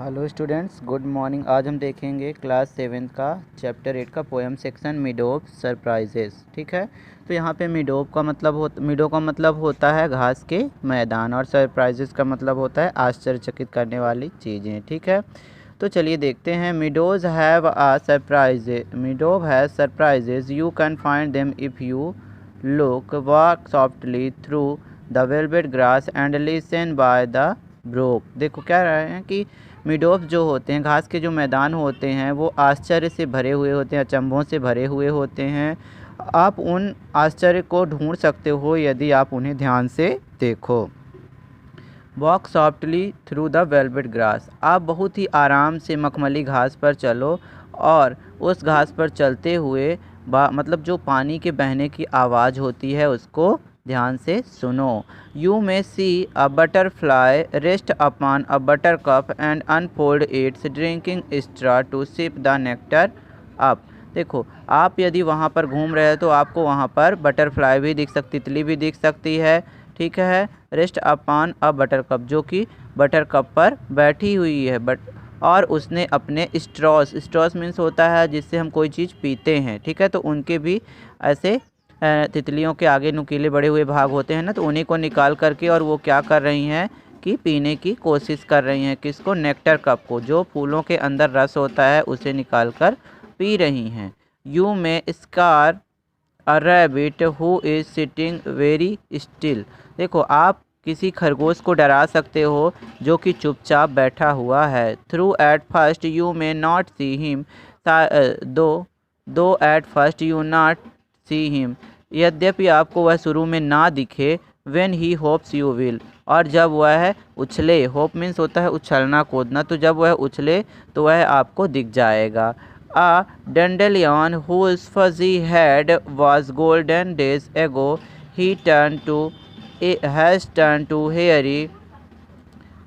Hello students, good morning. आज हम देखेंगे क्लास 7 का चैप्टर 8 का पोएम सेक्शन मिडोव सरप्राइजेस। ठीक है, तो यहाँ पे मिडो का मतलब होता है घास के मैदान, और सरप्राइजेस का मतलब होता है आश्चर्यचकित करने वाली चीज़ें। ठीक है, तो चलिए देखते हैं। Meadows have surprises, you can find them if you look, walk softly through the velvet grass and listen by the broke. देखो क्या रहे हैं कि मिडोव्स जो होते हैं, घास के जो मैदान होते हैं, वो आश्चर्य से भरे हुए होते हैं, अचंभों से भरे हुए होते हैं। आप उन आश्चर्य को ढूंढ सकते हो यदि आप उन्हें ध्यान से देखो। Walk softly through the velvet grass, आप बहुत ही आराम से मखमली घास पर चलो, और उस घास पर चलते हुए मतलब जो पानी के बहने की आवाज़ होती है उसको ध्यान से सुनो। You may see a butterfly rest upon a buttercup and unfold its drinking straw to sip the nectar up. देखो, आप यदि वहाँ पर घूम रहे हो तो आपको वहाँ पर बटरफ्लाई भी दिख सकती, तितली भी दिख सकती है। ठीक है, rest upon a butter cup, जो कि बटर कप पर बैठी हुई है, और उसने अपने स्ट्रॉस मीन्स होता है जिससे हम कोई चीज़ पीते हैं। ठीक है, तो उनके भी ऐसे तितलियों के आगे नुकीले बड़े हुए भाग होते हैं ना, तो उन्हीं को निकाल करके और वो क्या कर रही हैं कि पीने की कोशिश कर रही हैं। किसको? नेक्टर कप को, जो फूलों के अंदर रस होता है उसे निकाल कर पी रही हैं। यू में scar a rabbit who is sitting very still. देखो, आप किसी खरगोश को डरा सकते हो जो कि चुपचाप बैठा हुआ है। Though at first you may not see him, though at first you not see him, यद्यपि आपको वह शुरू में ना दिखे। When he hopes you will, और जब वह उछले, होप मीन्स होता है उछलना कूदना, तो जब वह उछले तो वह आपको दिख जाएगा। A dandelion whose fuzzy head was golden days ago, has turned to hairy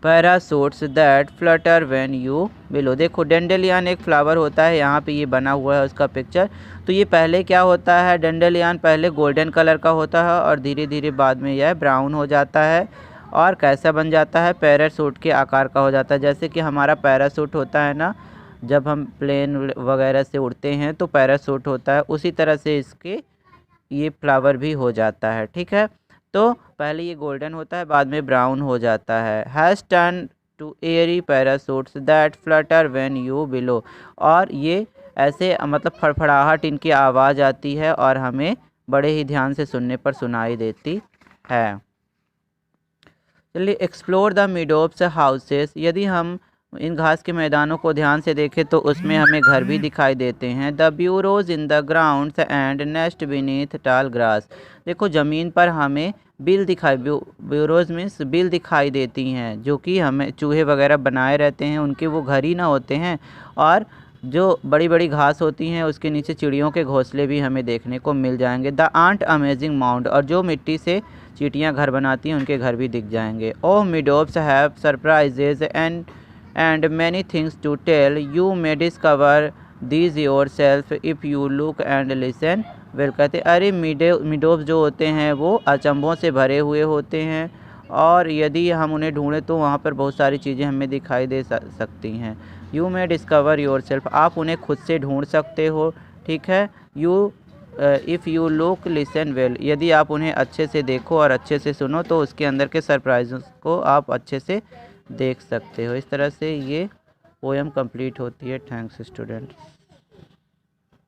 parachutes that flutter when you below। देखो, डेंडेलियन एक फ्लावर होता है, यहाँ पे ये बना हुआ है उसका पिक्चर। तो ये पहले क्या होता है, डेंडेलियन पहले गोल्डन कलर का होता है और धीरे धीरे बाद में यह ब्राउन हो जाता है, और कैसा बन जाता है, पैराशूट के आकार का हो जाता है। जैसे कि हमारा पैराशूट होता है ना, जब हम प्लेन वगैरह से उड़ते हैं तो पैराशूट होता है, उसी तरह से इसके ये फ्लावर भी हो जाता है। ठीक है, तो पहले ये गोल्डन होता है, बाद में ब्राउन हो जाता है। Has turn to airy parachutes that flutter when you blow, और ये ऐसे मतलब फड़फड़ाहट इनकी आवाज़ आती है और हमें बड़े ही ध्यान से सुनने पर सुनाई देती है। चलिए, एक्सप्लोर द मिडोव्स हाउसेस। यदि हम इन घास के मैदानों को ध्यान से देखें तो उसमें हमें घर भी दिखाई देते हैं। The bureaus in the grounds and nest beneath टाल ग्रास। देखो, ज़मीन पर हमें ब्यूरोज मीन्स बिल दिखाई देती हैं, जो कि हमें चूहे वगैरह बनाए रहते हैं, उनके वो घर ही ना होते हैं। और जो बड़ी बड़ी घास होती हैं उसके नीचे चिड़ियों के घोंसले भी हमें देखने को मिल जाएंगे। द आंट अमेजिंग माउंड, और जो मिट्टी से चींटियाँ घर बनाती हैं उनके घर भी दिख जाएंगे। Oh meadows have surprises and many things to tell, you may discover these yourself if you look and listen well. कहते अरे मिडोव्स जो होते हैं वो अचंभों से भरे हुए होते हैं, और यदि हम उन्हें ढूंढें तो वहाँ पर बहुत सारी चीज़ें हमें दिखाई दे सकती हैं। You may discover your self, आप उन्हें खुद से ढूंढ सकते हो। ठीक है, if you look listen well, यदि आप उन्हें अच्छे से देखो और अच्छे से सुनो तो उसके अंदर के सरप्राइज़ को आप अच्छे से देख सकते हो। इस तरह से ये पोएम कंप्लीट होती है। Thanks students.